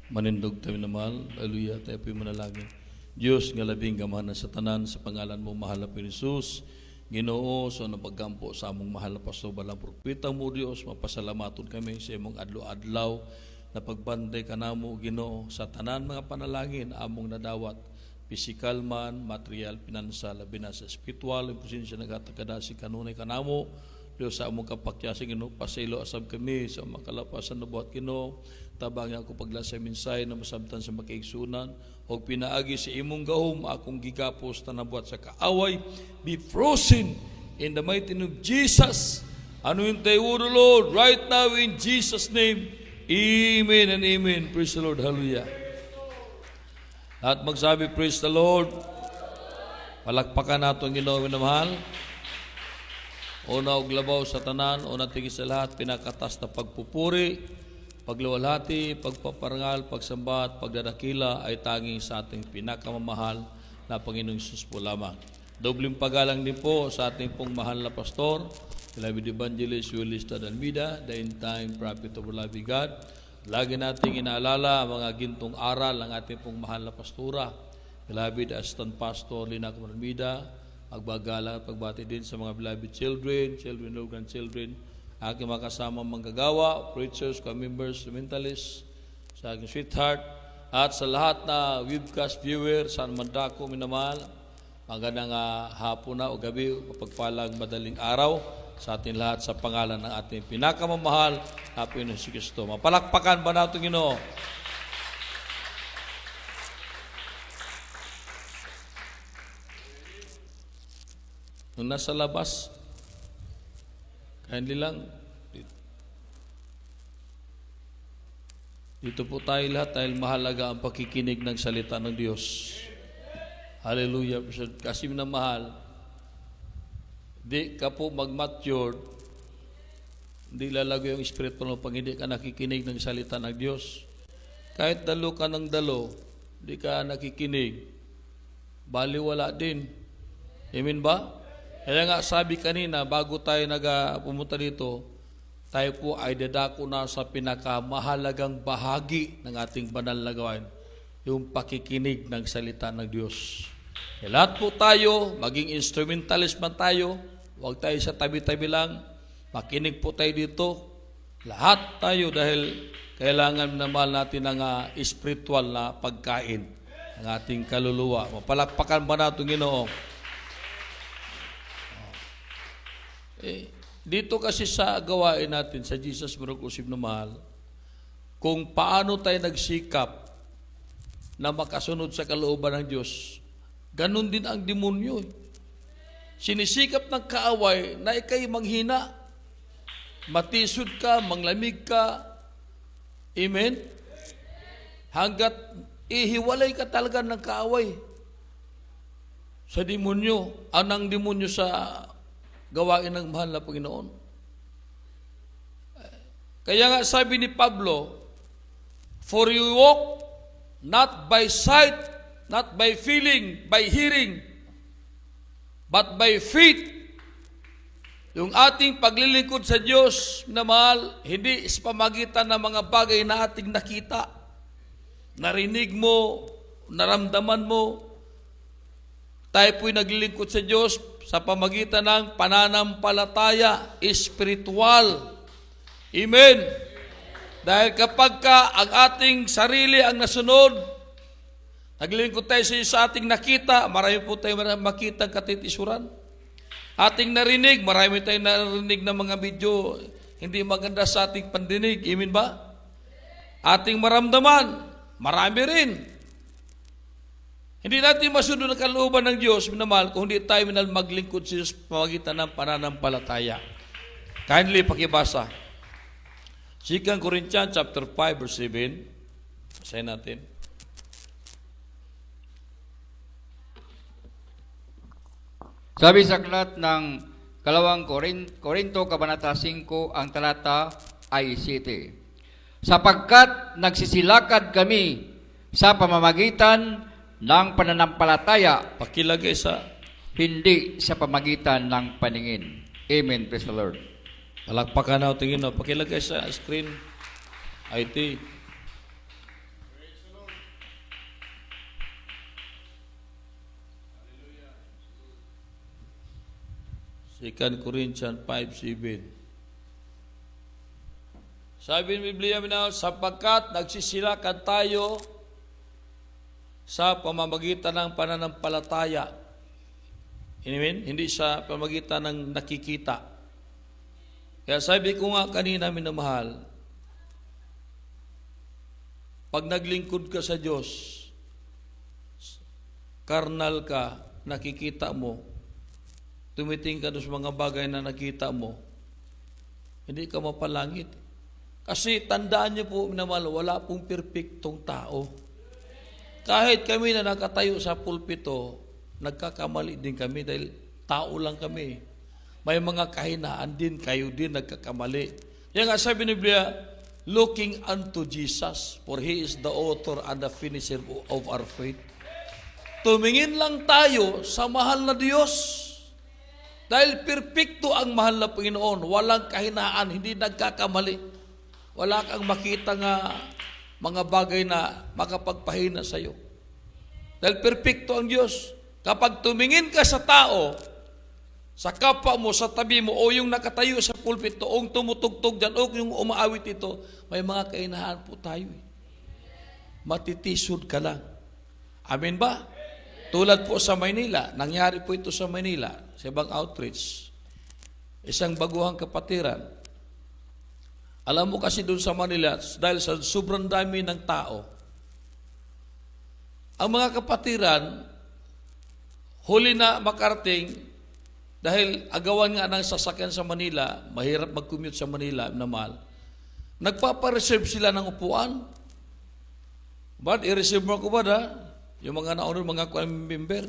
Manindog tayo naman. Hallelujah. Tayo po'y manalangin. Diyos nga labing gamahan sa tanan sa pangalan mo mahal na Jesus. Ginoo so napagkampo sa among mahal na pasto balang propeta mo Diyos, mapasalamaton kami sa imong adlaw-adlaw na pagbantay kanamo Ginoo sa tanan mga panalangin among nadawat, pisikal man, material, pinansal, labi na sa spiritual, presensya nagatakada si kanunay kanamo Diyos sa among kapakyasa Ginoo, pasilo asab kami sa makalapasan na buhat Ginoo, tabang ako paglasa minsay na masabtan sa makaigsunan o pinaagi sa imong gahom akong gigapos na nabuhat sa kaaway, be frozen in the mighty name of Jesus. Ano yung tayo, Lord, right now in Jesus' name. Amen and amen. Praise the Lord. Hallelujah. At magsabi, praise the Lord. Palakpakan nato ang Ginoo na mahal. Una og labaw sa tanan, una tingin sa lahat, pinakatas na pagpupuri, pagluwalhati, pagpaparangal, pagsambat, pagdadakila ay tanging sa ating pinakamamahal na Panginoong Hesus po lamang. Dobling pagalang din po sa ating pong mahal na pastor, Beloved Evangelist Willis Almeida, the end-time prophet of our loving God. Lagi nating inaalala ang mga gintong aral ng ating pong mahal na pastora, Beloved Assistant Pastor Lina Almeida. Magbagalang at pagbati din sa mga beloved children or grandchildren, aking mga kasama manggagawa, preachers, co-members, mentalists, sa aking sweetheart, at sa lahat na webcast viewer, saan man dako minamahal, magandang hapon na o gabi, mapagpalang madaling araw sa ating lahat sa pangalan ng ating pinakamamahal na Panginoon Jesucristo. Mapalakpakan ba natin Ginoo? Nung nasa labas, kindly lang, dito po tayo lahat dahil mahalaga ang pakikinig ng salita ng Diyos. Hallelujah. Kasi minamahal, di ka po mag-mature, hindi lalago yung Espiritu mo pag hindi ka nakikinig ng salita ng Diyos. Kahit dalo ka ng dalo, di ka nakikinig, baliwala din. Amen ba? Kaya nga sabi kanina, bago tayo pumunta dito, tayo po ay dadako na sa pinakamahalagang bahagi ng ating banal na gawain, yung pakikinig ng salita ng Diyos. Kaya lahat po tayo, maging instrumentalist man tayo, huwag tayo sa tabi-tabi lang, makinig po tayo dito, lahat tayo dahil kailangan naman natin ng spiritual na pagkain ng ating kaluluwa. Mapalakpakan ba natin Ginoo? Dito kasi sa gawain natin sa Jesus Miracles na mahal, kung paano tayo nagsikap na makasunod sa kalooban ng Diyos, ganun din ang demonyo. Sinisikap ng kaaway na ikay manghina, matisod ka, manglamig ka, amen? Hanggat ihiwalay ka talaga ng kaaway sa demonyo, anang demonyo sa gawain ng mahal na Panginoon. Kaya nga sabi ni Pablo, for you walk not by sight, not by feeling, by hearing, but by faith. Yung ating paglilingkod sa Diyos na mahal, hindi sa pamagitan ng mga bagay na ating nakita, narinig mo, naramdaman mo. Tayo po'y naglilingkod sa Diyos sa pamagitan ng pananampalataya, espiritual. Amen. Dahil kapag ang ating sarili ang nasunod, naglilingkod tayo sa ating nakita, marami po tayo makitang katitisuran. Ating narinig, marami tayong narinig ng mga video, hindi maganda sa ating pandinig. Amen ba? Ating maramdaman, marami rin. Hindi natin masunod ang kalooban ng Diyos, minamahal, kung hindi tayo maglingkod sa Diyos pamagitan ng pananampalataya. Kindly pakibasa. 2 Corinthians chapter 5 verse 7. Basahin natin. Sabi sa aklat ng kalawang Korinto, Kabanata 5, ang talata ay 7. Sapagkat nagsisilakad kami sa pamamagitan ng pananampalataya, Pakilagay sa hindi sa pamagitan ng paningin. Amen. Praise the Lord. palakpakan natin Ginoo. Pakilagay sa screen. IT. 2 Corinthians 5:7. Sabi ng Biblia minahal, sapagkat nagsisilakan tayo sa pamamagitan ng pananampalataya. Amen? Hindi sa pamamagitan ng nakikita. Kaya sabi ko nga kanina, minamahal, pag naglingkod ka sa Diyos, karnal ka, nakikita mo, tumiting ka sa mga bagay na nakita mo, hindi ka mapalangit. Kasi tandaan niyo po, minamahal, wala pong perpektong tao. Kahit kami na nakatayo sa pulpito, nagkakamali din kami dahil tao lang kami. May mga kahinaan din, kayo din nagkakamali. Yan nga sabi ni Biblia, looking unto Jesus, for He is the author and the finisher of our faith. Tumingin lang tayo sa mahal na Diyos. Dahil perpekto ang mahal na Panginoon, walang kahinaan, hindi nagkakamali. Wala kang makita nga mga bagay na makapagpahina sa iyo. Dahil perpekto ang Diyos. Kapag tumingin ka sa tao, sa kapwa mo, sa tabi mo, o yung nakatayo sa pulpito, o yung tumutugtog dyan, o yung umaawit ito, may mga kainahan po tayo. Matitisod ka lang. Amen ba? Tulad po sa Maynila, nangyari po ito sa Maynila, sa ibang outreach. Isang baguhang kapatiran. Alam mo kasi doon sa Manila, dahil sa sobrang dami ng tao, ang mga kapatiran, huli na makarating, dahil agawan nga ng sasakyan sa Manila, mahirap mag-commute sa Manila na mahal, nagpapareserve sila ng upuan. Ba't i-reserve mo ko ba da? Yung mga naunod, mga member.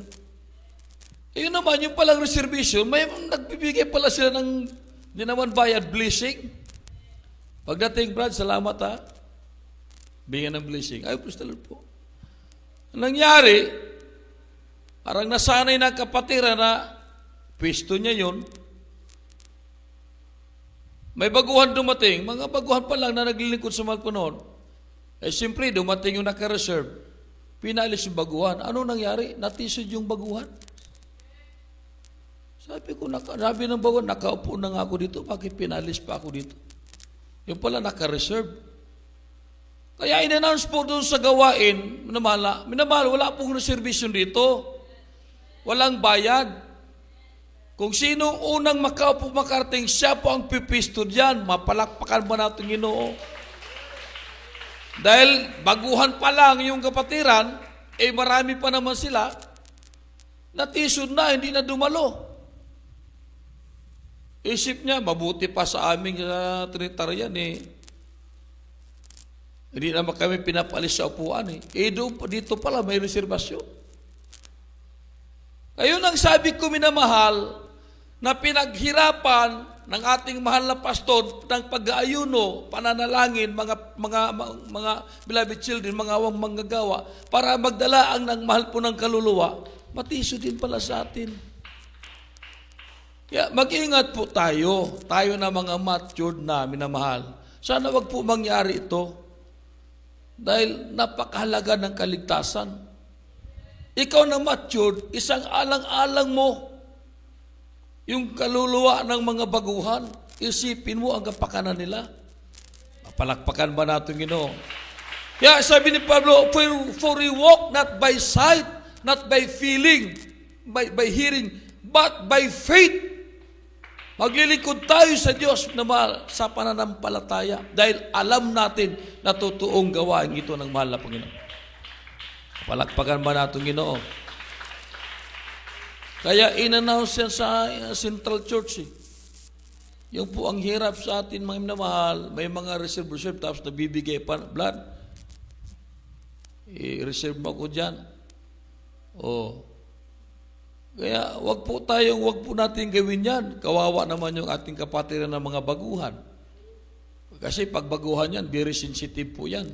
Yun naman, yung palang reservation, may nagbibigay pala sila ng, di naman bayad, blessing. Pagdating, Brad, salamat ha. Bigyan ng blessing. Ay, praise the Lord po. Nangyari, parang nasanay na kapatira na pwesto niya yun. May baguhan dumating, mga baguhan pa lang na naglilingkod sa mahal po noon. Eh, siyempre, dumating yung naka-reserve. Pinalis yung baguhan. Ano nangyari? Natisod yung baguhan. Sabi ko, sabi ng baguhan, nakaupo na nga ako dito. Bakit pinalis pa ako dito? Yung pala naka-reserve. Kaya in-announce po doon sa gawain, minamahal, wala pong reservation dito. Walang bayad. Kung sinong unang makaupo makarating, siya po ang pipisto diyan. Mapalakpakan ba natin Ginoo? Dahil baguhan pa lang yung kapatiran, eh marami pa naman sila, natisod na, hindi na dumalo. Isip niya, mabuti pa sa aming Trinitarian eh. Hindi naman kami pinapalis sa upuan eh. Eh dito pala may reservasyon. Ayun ang sabi ko minamahal, na pinaghirapan ng ating mahal na pastor ng pag-aayuno, pananalangin, mga beloved children, mga awang manggagawa, para magdala ang ng mahal po ng kaluluwa, matiso din pala sa atin. Kaya mag-ingat po tayo na mga matured na minamahal. Sana wag po mangyari ito. Dahil napakahalaga ng kaligtasan. Ikaw na matured, isang alang-alang mo yung kaluluwa ng mga baguhan. Isipin mo ang kapakanan nila. Mapalakpakan ba natin Ginoo? Kaya sabi ni Pablo, for we walk not by sight, not by feeling, by hearing, but by faith. Maglilingkod tayo sa Diyos na mahal sa pananampalataya dahil alam natin na totoong gawain ito ng mahal na Panginoon. Palakpakan ba natin Ginoo? Kaya in-announce yan sa Central Church. Yung po ang hirap sa atin mga minamahal, may mga reserve tapos nabibigay pa blood. I-reserve mo ko dyan. Kaya wag po natin gawin yan. Kawawa naman yung ating kapatiran ng mga baguhan. Kasi pag baguhan yan, very sensitive po yan.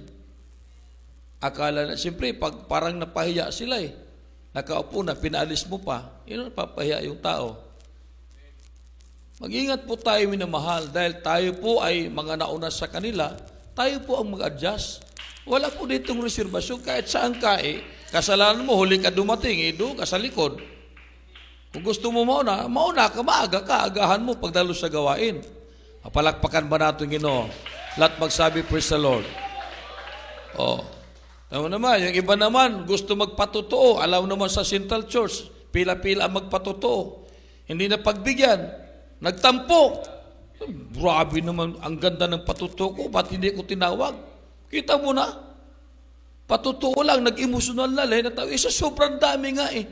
Akala na, siyempre, pag parang napahiya sila nakaupo na, pinaalis mo pa, yun, papahiya yung tao. Mag-ingat po tayo minamahal dahil tayo po ay mga nauna sa kanila, tayo po ang mag-adjust. Wala po ditong reservasyon kahit saan ka kasalanan mo, huli ka dumating, doon ka sa likod. Kung gusto mo mauna ka, maaga ka, agahan mo pagdalo sa gawain. Palakpakan ba natin Ginoo? Lahat magsabi, praise the Lord. Oh. Alam naman, yung iba naman, gusto magpatotoo. Alam naman sa Central Church, pila-pila ang magpatotoo. Hindi na pagbigyan. Nagtampo. Grabe naman, ang ganda ng patutuo ko. Ba't hindi ko tinawag? Kita mo na. Patutuo lang, nag-emotional na lang. Isa sobrang dami nga eh.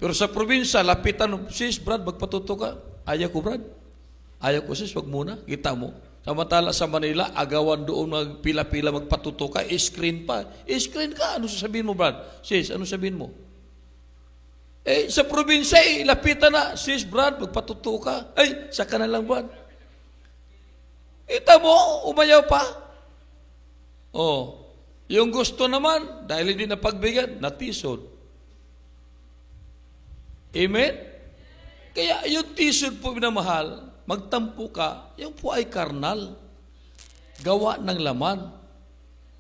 Pero sa probinsya, lapitan, sis, Brad, magpatutuo ka. Ayaw ko, Brad. Ayaw ko, sis, wag muna. Kita mo. Samantala sa Manila, agawan doon magpila-pila magpatuto ka, screen pa. Screen ka, ano sasabihin mo, Brad? Sis, ano sabihin mo? Sa probinsya, lapitan na. Sis, Brad, magpatuto ka. Saka na lang, Brad. Kita mo, umayaw pa. Yung gusto naman, dahil hindi napagbigyan, natisod. Amen? Kaya yung tisod po minamahal, magtampo ka, yung po ay karnal. Gawa ng laman.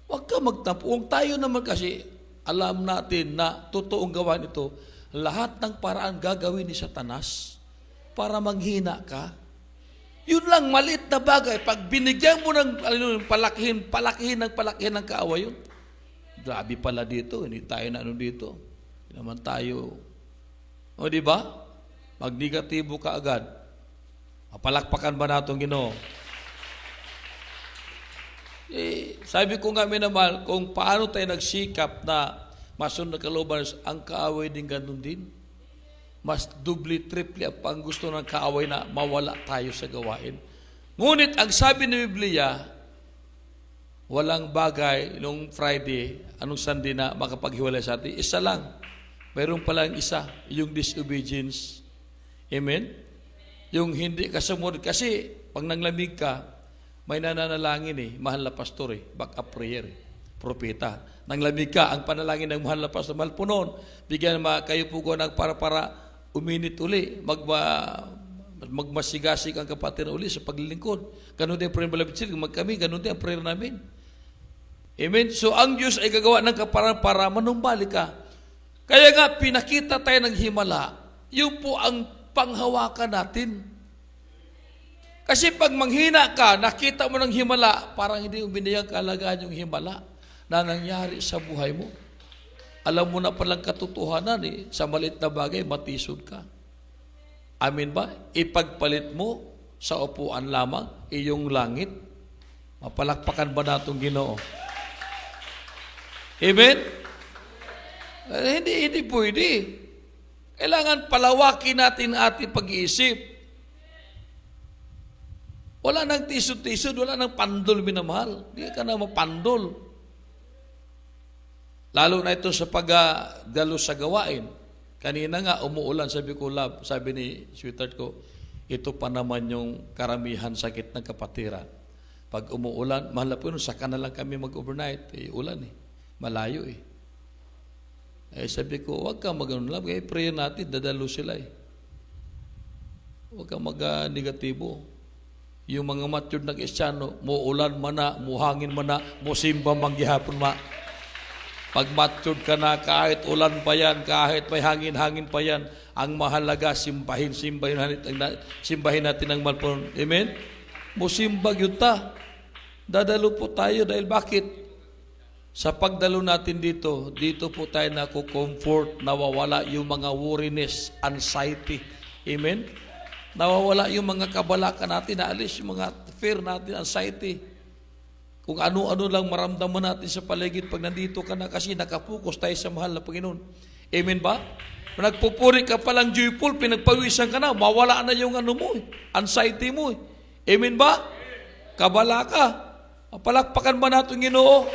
Huwag ka magtampo. Kung tayo naman kasi, alam natin na totoong gawain ito, lahat ng paraan gagawin ni Satanas para manghina ka. Yun lang, maliit na bagay. Pag binigyan mo ng palakihin ng kaaway yun. Grabe pala dito, hindi tayo na dito. Hindi naman tayo. O di ba? Pag negatibo ka agad, palakpakan ba natin Ginoo? Sabi ko nga naman, kung paano tayo nagsikap na masunod na kalooban, ang kaaway din ganun din. Mas dubli, triple ang gusto ng kaaway na mawala tayo sa gawain. Ngunit ang sabi ng Biblia, walang bagay nung Friday, anong Sunday na makapaghiwalay sa atin. Isa lang. Mayroon palang isa, yung disobedience. Amen? Yung hindi ka sumunod. Kasi pag nanglamig ka, may nananalangin mahal na pastor back up prayer propeta. Nanglamig ka, ang panalangin ng mahal na pastor, mahal po noon, bigyan kayo po ko ng para uminit uli, magmasigasig ang kapatid uli sa paglilingkod. Ganun din ang prayer malabitsil, kami, ganun din ang prayer namin. Amen? So ang Diyos ay gagawa ng kaparaan para manumbalik ka. Kaya nga, pinakita tayo ng himala, yun po ang panghawakan natin. Kasi pag manghina ka, nakita mo ng himala, parang hindi mo binigyan kaalagaan yung himala na nangyari sa buhay mo. Alam mo na palang katotohanan sa maliit na bagay, matisod ka. Amin ba? Ipagpalit mo sa upuan lamang iyong langit. Mapalakpakan ba natong Ginoo? Amen? Hindi pwede. Kailangan palawakin natin ating pag-iisip. Wala nang tisod-tisod, wala nang pandol minamahal. Hindi ka na mapandol. Lalo na ito sa pagdalo sa gawain. Kanina nga umuulan, sabi ko, love, sabi ni sweetheart ko, ito pa naman yung karamihan sakit ng kapatiran. Pag umuulan, mahal po yun, saka na lang kami mag-overnight. Ulan malayo sabi ko, huwag kang mag-ano lang, prayer natin, dadalo sila Huwag kang mag-negatibo. Yung mga matured na Kristiyano, muulan man na, muhangin man na, musimba manggihapon ma. Pag matured ka na, kahit ulan pa yan, kahit may hangin-hangin pa yan, ang mahalaga, simbahin natin ang malpon. Amen? Musimba yun ta. Dadalo po tayo dahil bakit? Sa pagdalo natin dito po tayo nakukomfort, nawawala yung mga worriness, anxiety. Amen? Nawawala yung mga kabalakan natin, naalis yung mga fear natin, anxiety. Kung ano-ano lang maramdaman natin sa paligid pag nandito ka na kasi nakapokus tayo sa mahal na Panginoon. Amen ba? Nagpupuri ka palang joyful, pinagpawisan ka na, mawala na yung anxiety mo. Amen ba? Kabala ka. Palakpakan ba natin Ginoo?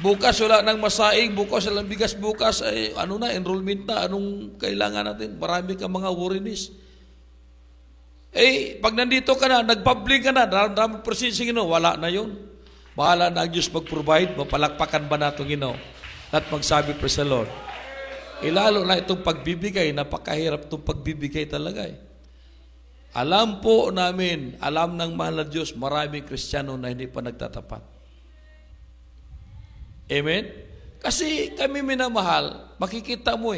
Bukas wala nang masaing, bukas walang bigas, bukas enrollment na, anong kailangan natin? Marami kang mga worries. Pag nandito ka na, nagpabling ka na, naramdaman presensya Ginoo, wala na yun. Bahala na ang Diyos mag-provide, mapalakpakan ba natin Ginoo? At magsabi, praise the Lord. Lalo na itong pagbibigay, napakahirap itong pagbibigay talaga Alam po namin, alam ng mahal na Diyos, maraming Kristiyano na hindi pa nagtatapat. Amen? Kasi kami minamahal, makikita mo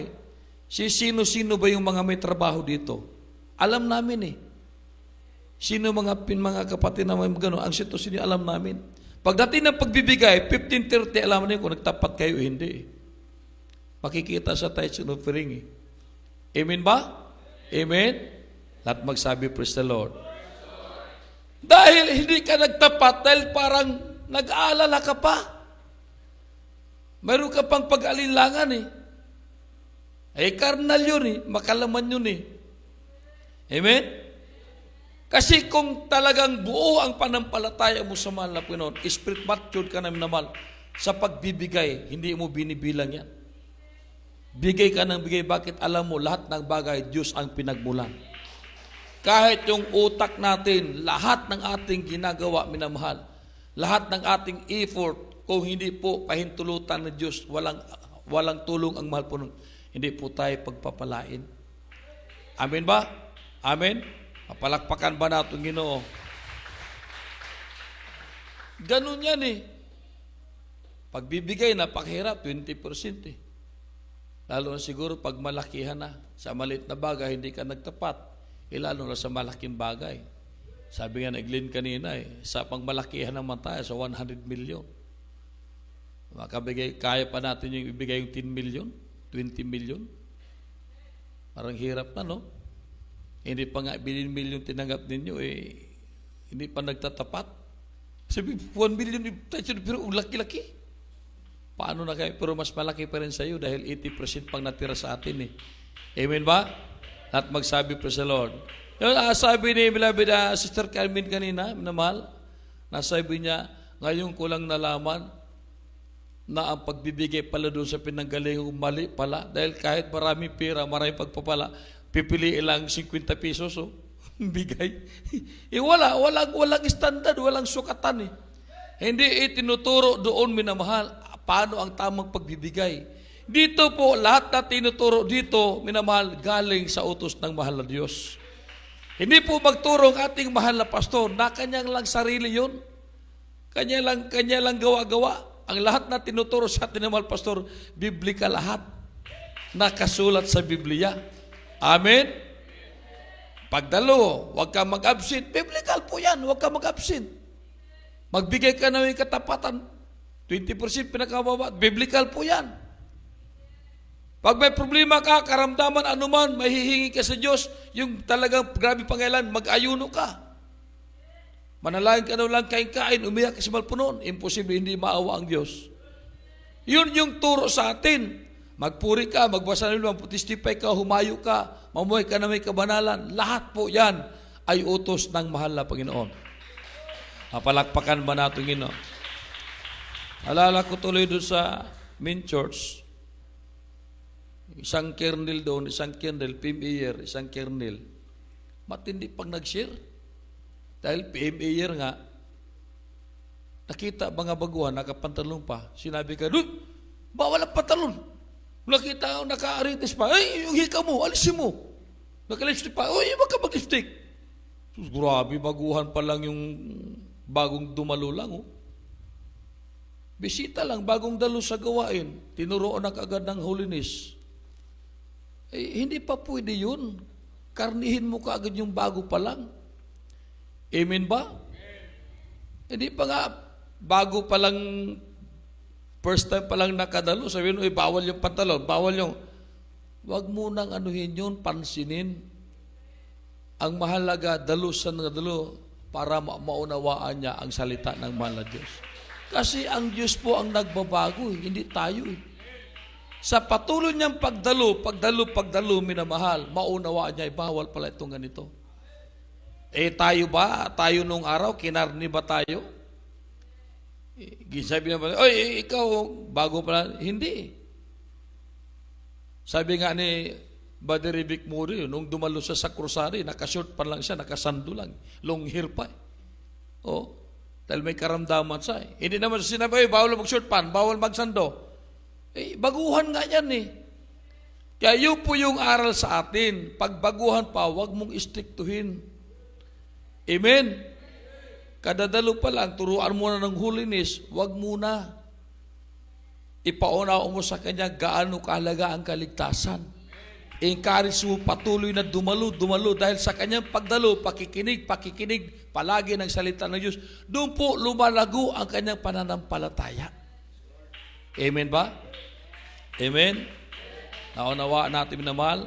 Sino-sino ba yung mga may trabaho dito? Alam namin eh. Sino mga kapatid na may gano'n? Ang sitwasyon niyo, alam namin. Pagdating ng pagbibigay, 15:30, alam niyo kung nagtapat kayo o hindi. Makikita sa tithes and offering eh. Amen ba? Amen? Lahat magsabi, praise the Lord. Dahil hindi ka nagtapat, dahil parang nag-aalala ka pa. Mayroon ka pang pag-alinlangan eh. Karnal yun eh, makalaman yun eh. Amen? Kasi kung talagang buo ang panampalataya mo sa mahal na Panginoon, spirit matured ka na minamahal, sa pagbibigay, hindi mo binibilang yan. Bigay ka ng bigay, bakit alam mo lahat ng bagay, Diyos ang pinagmulan. Kahit yung utak natin, lahat ng ating ginagawa, minamahal, lahat ng ating effort, kung hindi po pahintulutan ng Diyos, walang tulong ang mahal po nun, hindi po tayo pagpapalain. Amen ba? Amen? Palakpakan ba natin Ginoo? Ganun yan eh. Pagbibigay, napakahirap, 20% eh. Lalo na siguro pag malakihan na, sa maliit na bagay, hindi ka nagtapat. Lalo na sa malaking bagay. Sabi nga na Glenn kanina eh, sa pangmalakihan naman tayo sa 100 million. Makabigay, kaya pa natin yung ibigay yung 10 million, 20 million. Parang hirap na, no? Hindi pa nga 1 million tinanggap ninyo, hindi pa nagtatapat. Sabi, 1 million, pero laki-laki. Paano na kayo? Pero mas malaki pa rin sa iyo dahil 80% pang natira sa atin eh. Amen ba? At magsabi, praise the Lord. Sabi ni beloved Sister Carmen kanina, minamahal, nasabi niya, ngayon ko lang nalaman na ang pagbibigay pala doon sa pinanggaling mali pala. Dahil kahit marami pera, marami pagpapala, pipiliin lang 50 pesos, bigay. Walang standard, walang sukatan eh. Hindi itinuturo doon, minamahal, paano ang tamang pagbibigay. Dito po, lahat na tinuturo dito, minamahal, galing sa utos ng mahal na Diyos. Hindi po magturo ang ating mahal na pastor na kanyang lang sarili yun. Kanya lang gawa-gawa. Ang lahat na tinuturo sa ating mahal pastor, biblika lahat. Nakasulat sa Biblia. Amen? Pagdalo, huwag ka mag-absent. Biblical po yan, huwag ka mag-absent. Magbigay ka na yung katapatan. 20% pinakababa. Biblical po yan. Pag may problema ka, karamdaman, anuman, mahihingi ka sa Diyos, yung talagang grabe pangailan, mag-ayuno ka. Manalangin ka na lang kain-kain, umiyak ka sa malpunon. Imposible hindi maawa ang Diyos. Yun yung turo sa atin. Magpuri ka, magbasa ng luwang, putistify ka, humayo ka, mamuhay ka na may kabanalan. Lahat po yan ay utos ng mahal na Panginoon. Palakpakan ba natin Ginoo? Alala ko tuloy doon sa main church, isang kernel doon, isang kernel, PMA, isang kernel. Matindi pang nag-share. Dahil PMA nga, nakita mga baguhan, nakapantalon pa. Sinabi ka, bawal ang pantalon. Nakita ko, naka-aritis pa. Yung hika mo, alisin mo. Naka-lipstick pa. Wag ka mag-lipstick. Grabe, baguhan pa lang yung bagong dumalo lang. Bisita lang, bagong dalo sa gawain. Tinuroon na kaagad ng holiness. Hindi pa pwede yun. Karnihin mo kaagad yung bago pa lang. Amen ba? Hindi pa nga, bago pa lang, first time pa lang nakadalo, sabihin mo, bawal yung pantalon, bawal yung, wag mo nang anuhin yun, pansinin. Ang mahalaga, dalusan ng dalo, para maunawaan niya ang salita ng mahal na Diyos. Kasi ang Diyos po ang nagbabago, hindi tayo eh. Sa patuloy niyang pagdalo, minamahal, maunawaan niya, bawal pala itong ganito. Tayo ba? Tayo nung araw, kinarni ba tayo? Sabi naman, ikaw, bago pala. Hindi. Sabi nga ni Brother Rivic Muri, nung dumalo sa Krusari, nakashort pa lang siya, nakasando lang. Long hair pa. Dahil may karamdaman siya. Hindi naman sinabi, bawal mag-short pan, bawal magsando. Baguhan nga yan eh. Kaya yun po yung aral sa atin. Pag baguhan pa, huwag mong istriktuhin. Amen? Kadadalo pa lang, turuan mo na ng holiness, huwag muna. Ipaunaw mo sa Kanya gaano kahalaga ang kaligtasan. encourage mo patuloy na dumalo dahil sa kanyang pagdalo, pakikinig, palagi ng salita ng Diyos, doon po lumalago ang kanyang pananampalataya. Amen ba? Amen? Naunawaan natin, minamahal?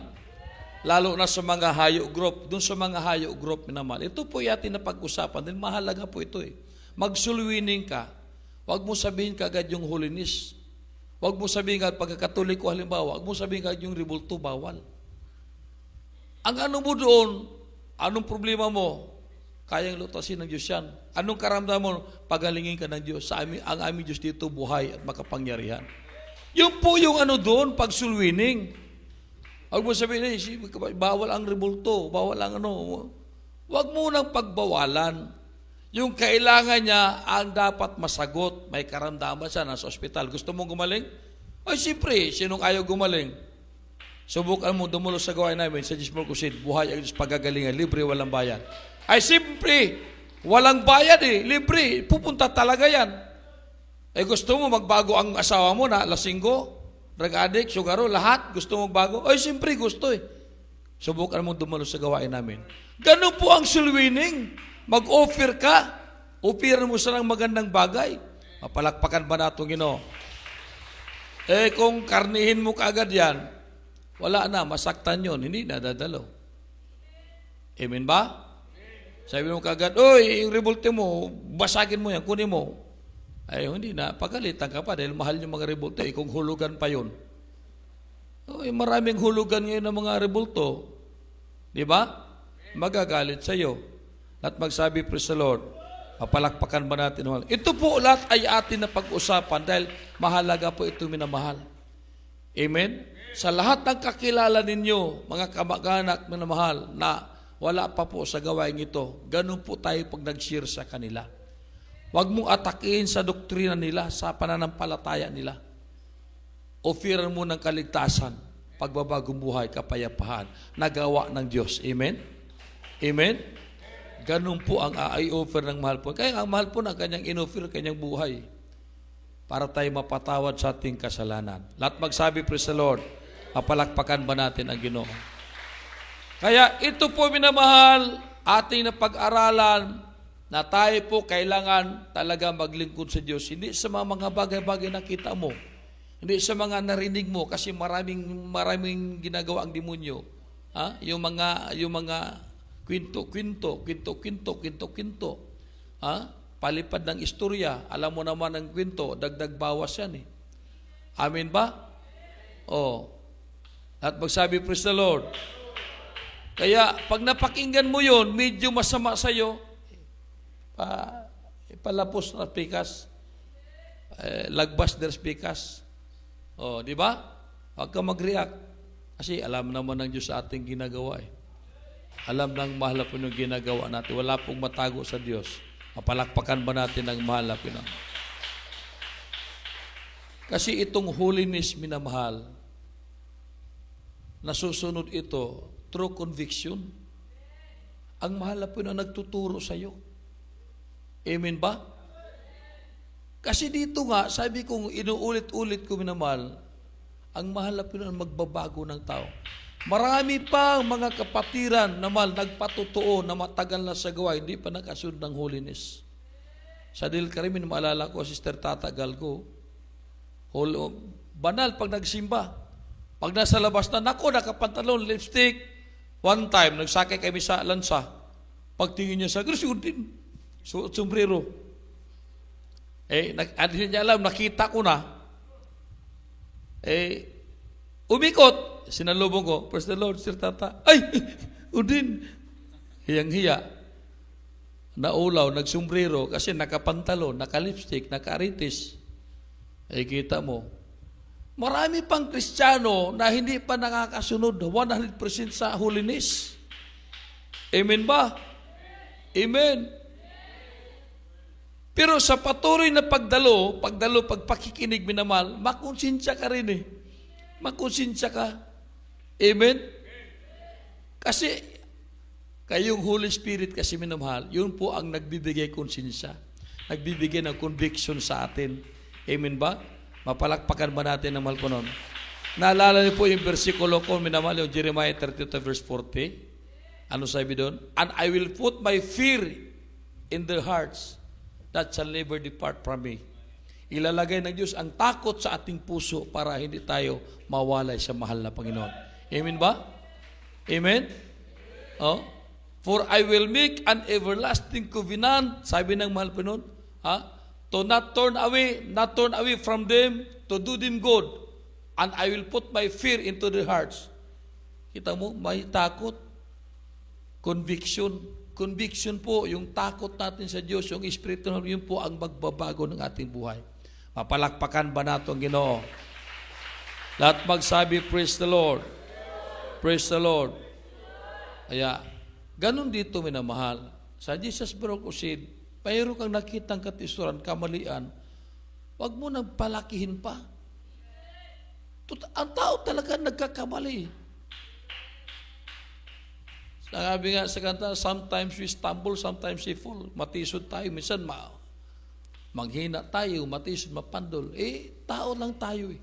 Lalo na sa mga hayo group, doon sa mga hayo group, minamahal. Ito po yatin na pag-usapan, din mahalaga po ito eh. Magsulwining ka, huwag mo sabihin kagad yung holiness. Huwag mo sabihin kagad pagkakatoliko halimbawa, huwag mo sabihin kagad yung rebulto, bawal. Ang ano mo doon, anong problema mo? Kayang lutasin ng Diyos yan. Anong karamdaman mo? Pagalingin ka ng Diyos. Ang aming Diyos dito, buhay at makapangyarihan. Yung po yung ano doon, pagsulwining. Huwag mo sabihin, bawal ang rebulto, bawal ang ano. Huwag mo nang pagbawalan. Yung kailangan niya ang dapat masagot. May karamdaman siya, nasa ospital. Gusto mong gumaling? Ay, siyempre, sinong ayaw gumaling? Subukan mo, dumulo sa gawain namin sa Gismol Kusid, buhay ang Diyos pagagalingan, libre, walang bayad. Ay, siyempre, walang bayad eh, libre, pupunta talaga yan. Eh gusto mo magbago ang asawa mo na lasinggo, drug addict, sugaro, lahat, gusto mo magbago? Ay, siyempre, gusto eh. Subukan mo dumulo sa gawain namin. Ganun po ang sulwining. Mag-offer ka, offer mo siya ng magandang bagay. Mapalakpakan ba natin, Ginoo? Eh kung karnihin mo kaagad yan, wala na, masaktan yon, hindi na dadalo. Amen ba? Sabi mo kaagad, oy, yung revolte mo, basagin mo yan, kunin mo. Ay, hindi na, pagalitan ka pa dahil mahal yung mga revolte, kung hulugan pa yon. Oy, maraming hulugan ngayon ng mga revolto. Di ba? Magagalit sa iyo. At magsabi, praise the Lord, mapalakpakan ba natin? Ito po lahat ay atin na pag-usapan dahil mahalaga po ito, minamahal. Amen? Sa lahat ng kakilala ninyo, mga kamag-anak, minamahal, na wala pa po sa gawain ito, ganun po tayo pag nag-share sa kanila. Huwag mong atakihin sa doktrina nila, sa pananampalataya nila. Offeran mo ng kaligtasan, pagbabagong buhay, kapayapaan, nagawa ng Diyos. Amen? Amen? Ganun po ang i-offer ng mahal po. Kaya ang mahal po na kanyang in-offer, kanyang buhay, para tayo mapatawad sa ating kasalanan. Lahat magsabi, praise the Lord, mapalakpakan ba natin ang Ginoo? Kaya ito po, minamahal, ating napag-aralan, na tayo po kailangan talaga maglingkod sa Diyos. Hindi sa mga bagay-bagay na kita mo. Hindi sa mga narinig mo kasi maraming ginagawa ang demonyo. Ha? Yung mga kwento. Ha? Palipad ng istorya. Alam mo naman ang kwento, dagdag bawas yan eh. Amen ba? Oh. At magsabi, praise the Lord. Kaya pag napakinggan mo yon, medyo masama sa'yo, palapos na pikas, lagbas der pikas. Oh, di ba? Huwag ka mag-react. Kasi alam naman ng Diyos sa ating ginagawa eh. Alam ng mahal po yung ginagawa natin. Wala pong matago sa Diyos. Mapalakpakan ba natin ang mahal po? Kasi itong holiness, minamahal, nasusunod ito through conviction. Ang mahal po na nagtuturo sa iyo. Amen ba? Kasi dito nga, sabi kong inuulit-ulit ko, minamahal, ang mahal po na magbabago ng tao. Marami pa mga kapatiran na nagpatotoo na matagal na sa gawa, hindi pa nakasunod ng holiness. Sa Del Carmen, maalala ko, Sister Tata Galgo, banal pag nagsimba. Pag nasa labas na, nako, nakapantalon, lipstick. One time, nagsakay kami sa lansa. Pagtingin niya sa din. Sombrero. Hindi niya alam, nakita ko na. Umikot. Sinalubong ko, praise the Lord, Sir Tata. Ay, Udin. Hiyang-hiya. Naulaw, nagsombrero, kasi nakapantalon, nakalipstick, nakaritis. Kita mo. Marami pang Kristiyano na hindi pa nakakasunod 100% sa holiness. Amen ba? Amen. Pero sa patuloy na pagpakikinig, minamahal, makonsensya ka rin eh. Makonsensya ka. Amen? Kasi, kayong Holy Spirit kasi, minamahal, yun po ang nagbibigay konsensya. Nagbibigay ng conviction sa atin. Amen ba? Mapalakpakan ba natin ang mahal po nun? Naalala niyo po yung versikulo ko, minamahal, yung Jeremiah 32 verse 40. Ano sabi doon? And I will put my fear in their hearts that shall never depart from me. Ilalagay ng Diyos ang takot sa ating puso para hindi tayo mawalay sa mahal na Panginoon. Amen ba? Amen? Oh? For I will make an everlasting covenant, sabi ng mahal Panginoon, to not turn away from them, to do them good, and I will put my fear into their hearts. Kita mo, may takot. Conviction po, yung takot natin sa Diyos, yung Espiritu, yun po ang magbabago ng ating buhay. Mapalakpakan ba natin ang Ginoo? Lahat magsabi, praise the Lord. Praise the Lord. Kaya, ganun dito minamahal. Sa Jesus Bro Crusade, mayroon kang nakitang katisuran, kamalian, wag mo nang palakihin pa. Ang tao talaga nagkakamali. Sabi nga sa kanta, sometimes we stumble, sometimes we fall. Matisod tayo, minsan manghina tayo, matisod, mapandol. Tao lang tayo eh.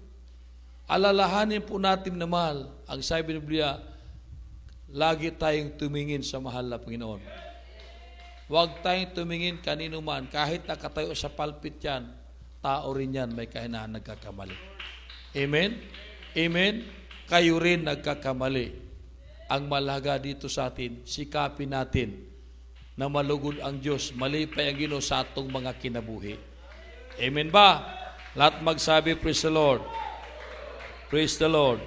Alalahanin po natin na mahal, ang sabi ng Biblia, lagi tayong tumingin sa mahal na Panginoon. Huwag tayong tumingin kanino man, kahit nakatayo sa palpit yan, tao rin yan, may kahinaan nagkakamali. Amen? Amen? Kayo rin nagkakamali. Ang malaga dito sa atin, sikapin natin na malugod ang Diyos, malipay ang Ginoo sa atong mga kinabuhi. Amen ba? Lahat magsabi, praise the Lord. Praise the Lord.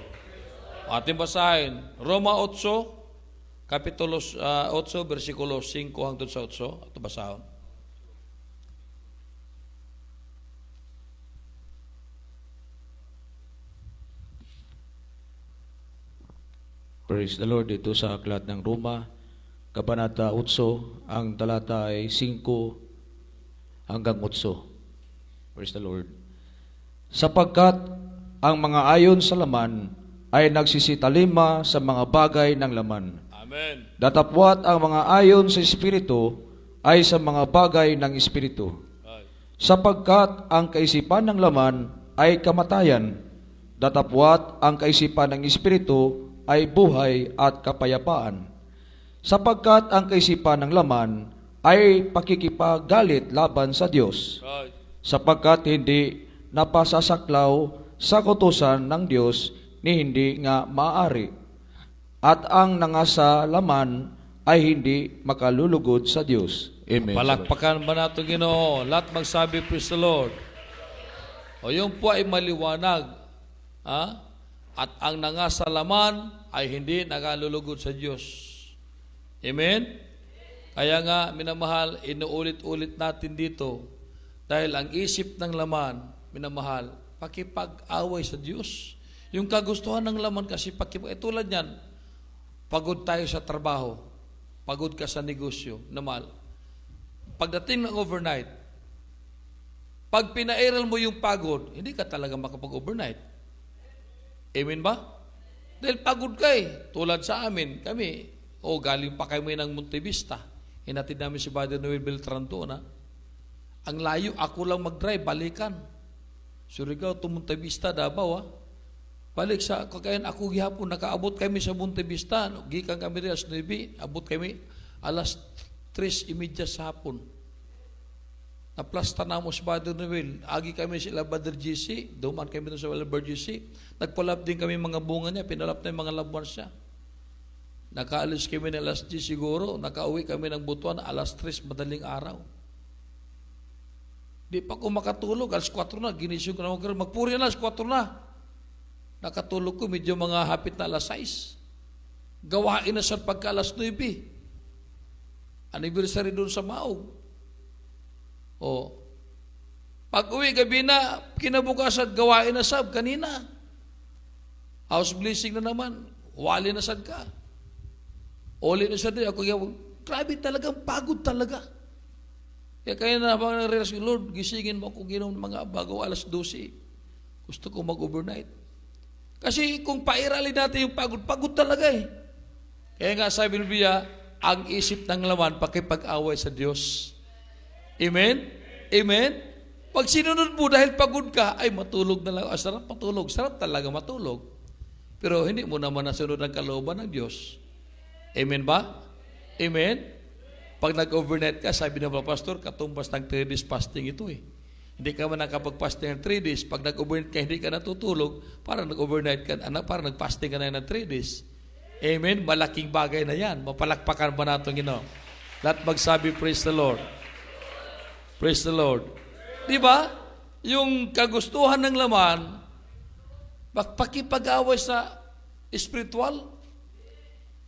Ating basahin, Roma 8, Kapitulo 8, versikulo 5 hangtod sa 8. Ito basahon. Praise the Lord. Dito sa aklat ng Roma, Kabanata 8, ang talata ay 5 hanggang 8. Praise the Lord. Sapagkat ang mga ayon sa laman ay nagsisitalima sa mga bagay ng laman. Amen. Datapwat ang mga ayon sa Espiritu ay sa mga bagay ng Espiritu. Sapagkat ang kaisipan ng laman ay kamatayan, datapwat ang kaisipan ng Espiritu ay buhay at kapayapaan. Sapagkat ang kaisipan ng laman ay pakikipagalit laban sa Diyos, sapagkat hindi napasasaklaw sa kautusan ng Diyos ni hindi nga maaari. At ang nangasa laman ay hindi makalulugod sa Diyos. Amen. Palakpakan ba natin Ginoo? Lahat magsabi, praise the Lord. O yung po ay maliwanag. At ang nangasa laman ay hindi nakalulugod sa Diyos. Amen? Kaya nga, minamahal, inuulit-ulit natin dito, dahil ang isip ng laman, minamahal, pakipag-away sa Diyos. Yung kagustuhan ng laman kasi tulad yan, pagod tayo sa trabaho, pagod ka sa negosyo, namal. Pagdating ng overnight, pag pinairal mo yung pagod, hindi ka talaga makapag-overnight. Amen ba? Dahil pagod ka eh. Tulad sa amin, kami, galing pa kami ng Montevista. Hinatid namin si Father Noel Beltran doon. Ang layo, ako lang mag-drive, balikan. Surigao to Montevista, Davao. Balik sa kakayan, ako gihapon, nakaabot kami sa Montevista. Gikan kami rin, abot kami alas 3:30 sa hapon. Naplasta na mo si Father Noel. Agi kami sila Brother GC. Duman kami doon sa Brother GC. Nagpalap din kami mga bunga niya. Pinalap na yung mga labuan siya. Nakaalis kami ng alas 10 siguro. Nakauwi kami ng Butuan alas 3 madaling araw. Di pa ko makatulog. Alas 4 na. Ginisyo ko na magpuri na alas 4 na. Nakatulog ko. Medyo mga hapit na alas 6. Gawain na sa pagka alas 9. Anniversary doon sa Maog. Pag uwi gabi na, kinabukasan gawain na sab kanina. House blessing na naman, wali na sad ka. Oli na sad din. Ako grabe talagang pagod talaga. Kaya na habang nare-realize ko, Lord, gisingin mo kung ginom mga bago alas 12. Gusto ko mag-overnight. Kasi kung pairalin natin yung pagod, pagod talaga eh. Kaya nga sabi ng Biblia, ang isip ng laman pakipag-away sa Diyos. Amen? Amen? Pag sinunod mo dahil pagod ka, ay matulog na lang. Sarap matulog. Sarap talaga matulog. Pero hindi mo naman nasunod ang kalooban ng Diyos. Amen ba? Amen? Pag nag-overnight ka, sabi ng mga pastor, katumbas ng 3 days fasting ito eh. Hindi ka man nakapag-fasting ng 3 days. Pag nag-overnight ka, hindi ka natutulog, para nag-overnight ka, para nag-fasting ka na ng 3 days. Amen? Malaking bagay na yan. Mapalakpakan ba natin Ginoo? Lahat magsabi, praise the Lord. Praise the Lord. Di ba? Yung kagustuhan ng laman, pakipag-away sa spiritual.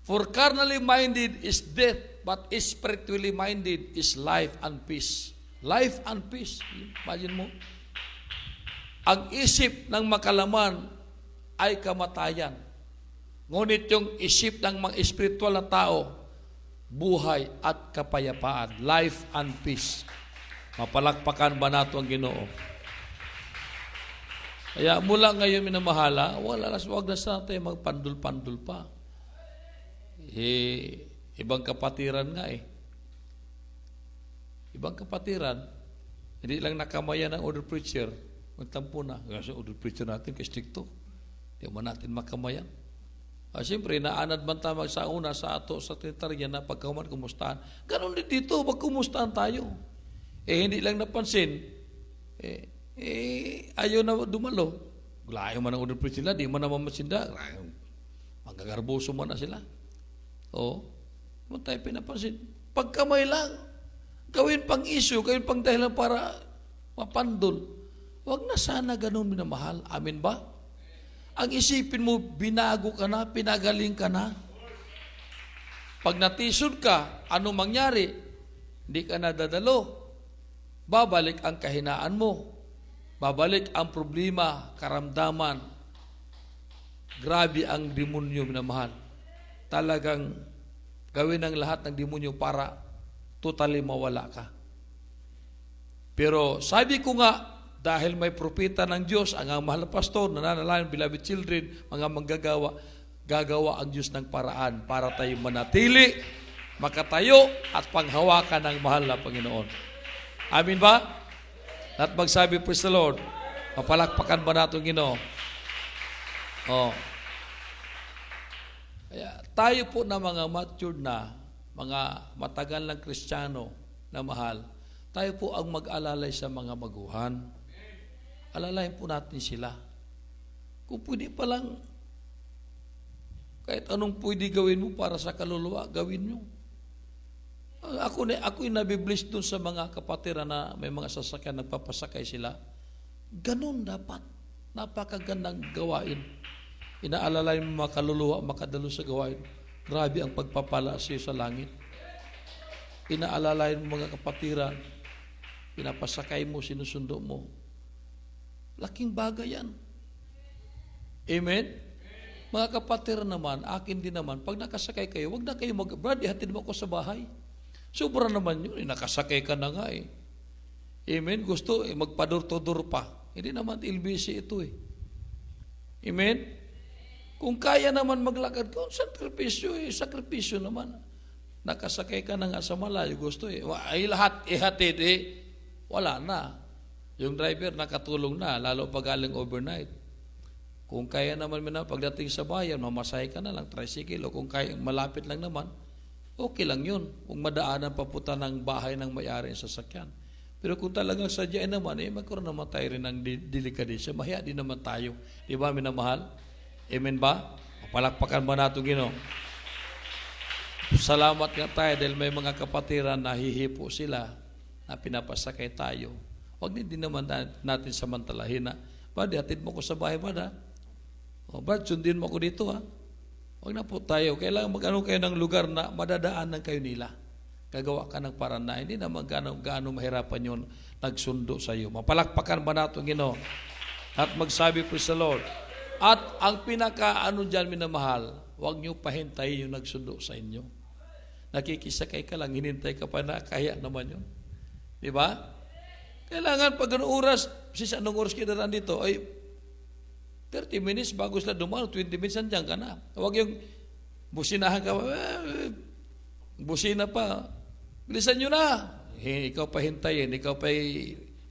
For carnally minded is death, but spiritually minded is life and peace. Life and peace. Imagine mo. Ang isip ng makalaman ay kamatayan. Ngunit yung isip ng mga spiritual na tao, buhay at kapayapaan. Life and peace. Mapalakpakan ba nato ang Ginoo? Kaya mula ngayon minamahala, wag na sa natin magpandul-pandul pa. Ibang kapatiran nga eh. Ibang kapatiran, hindi lang nakamayan ng order preacher, magtampo na. Kasi order preacher natin, kastrikto. Hindi mo natin makamayan. Siyempre, naanad man tayo sa una, sa ato, sa sekretarya na pagkaman, kumustahan. Ganon din dito, magkumustahan tayo. Hindi lang napansin, ayaw na dumalo. Layo man ang order preacher nila, di man naman masinda. Magagarboso man na sila. Tayo pinapansin. Pagkamay lang, gawin pang issue, gawin pang dahilan para mapandol. Huwag na sana ganun minamahal. Amin ba? Ang isipin mo, binago ka na, pinagaling ka na. Pag natisod ka, ano mangyari? Hindi ka na dadalo. Babalik ang kahinaan mo. Babalik ang problema, karamdaman. Grabe ang demonyo minamahal. Talagang gawin ang lahat ng demonyo para totally mawala ka. Pero sabi ko nga, dahil may propeta ng Diyos, ang mahal na pastor, nananalayan, beloved children, mga manggagawa, gagawa ang Diyos ng paraan para tayo manatili, makatayo, at panghawakan ng mahal na Panginoon. Amin ba? At magsabi, praise the Lord. Mapalakpakan ba natin Ginoo? Kaya tayo po na mga matured na, mga matagal ng Kristiyano na mahal, tayo po ang mag-alalay sa mga baguhan. Alalayin po natin sila. Kung pwede pa lang, kahit anong pwede gawin mo para sa kaluluwa, gawin nyo. Ako'y nabibliss dun sa mga kapatiran na may mga sasakyan, nagpapasakay sila. Ganun dapat. Napakagandang gawain. Inaalalayan mo mga kaluluwa, makadalo sa gawain. Grabe ang pagpapala sa iyo sa langit. Inaalalayan mo mga kapatiran, pinapasakay mo, sinusundo mo. Laking bagay yan. Amen? Mga kapatiran naman, akin din naman, pag nakasakay kayo, wag na kayo Brad, ihatid mo ako sa bahay. Sobra naman yun, nakasakay ka na nga eh. Amen? Gusto, magpador-todor pa. Hindi naman LBC ito eh. Amen? Kung kaya naman maglakad ko, sakripisyo naman. Nakasakay ka na nga sa malayo, gusto eh. Ay lahat ihatid eh, wala na. Yung driver nakatulong na, lalo pag galing overnight. Kung kaya naman pagdating sa bayan, mamasahe ka na lang, tricycle, o kung kaya malapit lang naman, okay lang yun. Kung madaanan papunta ng bahay ng may-ari sa sasakyan. Pero kung talagang sadyain naman, magkaroon naman tayo rin ng delikadesya. Mahiya din naman tayo. Di ba, minamahal? Amen ba? Palakpakan ba natin Ginoo? Salamat nga tayo dahil may mga kapatiran na hihipo sila na pinapasakay tayo. Huwag din naman natin samantalahin na, Brad, hatid mo ko sa bahay, Brad, ha? Brad, sundin mo ko dito, ha? Huwag na po tayo. Kailangan mag-ano kayo ng lugar na madadaanan kayo nila. Gagawa ka ng paraan na hindi naman gaano mahirapan yun nagsundo sa iyo. Mapalakpakan ba natin Ginoo? At magsabi po sa Lord. At ang pinaka-ano dyan, minamahal, huwag niyo pahintayin yung nagsundo sa inyo. Nakikisakay ka lang, hinintay ka pa na, kaya naman yun. Di ba? Kailangan pag anong oras, anong oras kita na dito, ay 30 minutes bago sila dumaan, 20 minutes nandiyan ka na. Huwag yung businahan ka, busina pa, bilisan nyo na. Ikaw pa hintayin, ikaw pa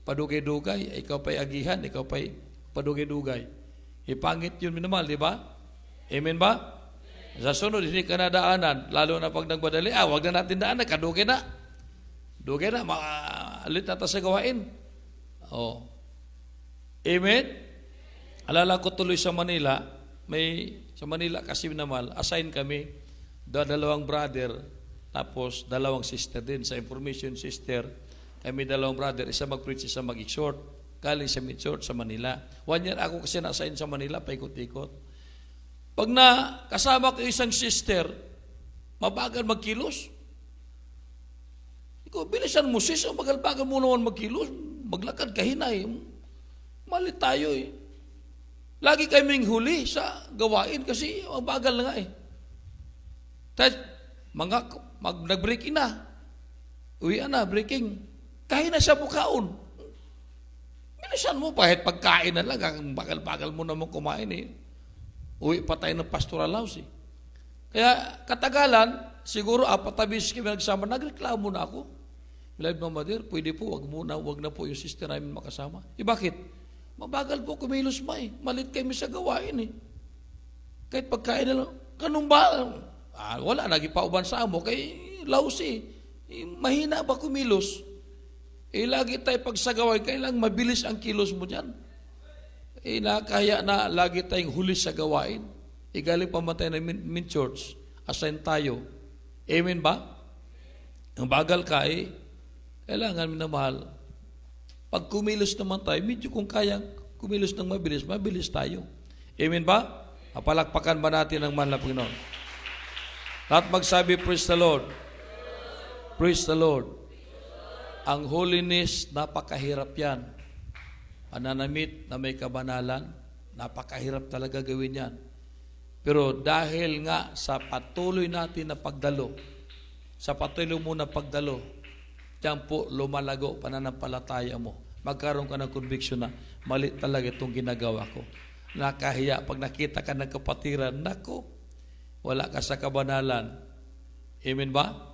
padugay-dugay, ikaw pa agihan, ikaw pa padugay-dugay. Ipangit yun minimal, di ba? Amen ba? Sa sunod, hindi ka na daanan, lalo na pag nagmadali, wag na natin daanan, kadugay na. Dugay na, maalit na tayo sa gawain. Oh. Amen? Alala ko tuloy sa Manila, sa Manila kasi naman, assign kami, dalawang brother, tapos dalawang sister din. Sa information sister, kami dalawang brother, isa mag-preach, isa mag-exhort. Galing sa mid-short sa Manila. 1 year ako kasi na-assign sa Manila, paikot-ikot. Pag kasama ko isang sister, mabagal magkilos. Ikaw, bilisan mo sis, bagal-bagal mo naman magkilos. Maglakad ka hinay. Mali tayo eh. Lagi kaming huli sa gawain kasi ang bagal na nga eh. Tapos, nag-breaking na. Uwian na, breaking. Kahina sa bukaon. Bilisan mo, kahit pagkain na lang, bagal-bagal mo naman kumain eh. Uwi pa tayo ng pastoral house eh. Kaya katagalan, siguro 4 beses kami nagsama, nagreklamo na ako. Bilad Mama Dear, pwede po, wag na po yung sister namin makasama. Bakit? Mabagal po kumilos ma eh. Malit kami sa gawain eh. Kahit pagkain na lang, kanong ba? Wala, nagipauban sa amo, kay lausi. Mahina ba kumilos? Lagi tayo pagsagawain, kailang mabilis ang kilos mo dyan. Kaya na lagi tayong huli sa gawain. Galing pamatay na min-church, assign tayo. Amen ba? Ang bagal ka kailangan minamahal. Pag kumilos naman tayo, medyo kung kayang kumilos ng mabilis tayo. Amen ba? Palakpakan ba natin ang mahal na Panginoon? Lahat magsabi, praise the Lord. Praise the Lord. Ang holiness, napakahirap yan. Pananamit na may kabanalan, napakahirap talaga gawin yan. Pero dahil nga sa patuloy natin na pagdalo, diyan po lumalago pananampalataya mo. Magkaroon ka ng conviction na mali talaga itong ginagawa ko. Nakahiya. Pag nakita ka ng kapatiran, nako, wala ka sa kabanalan. Amen ba?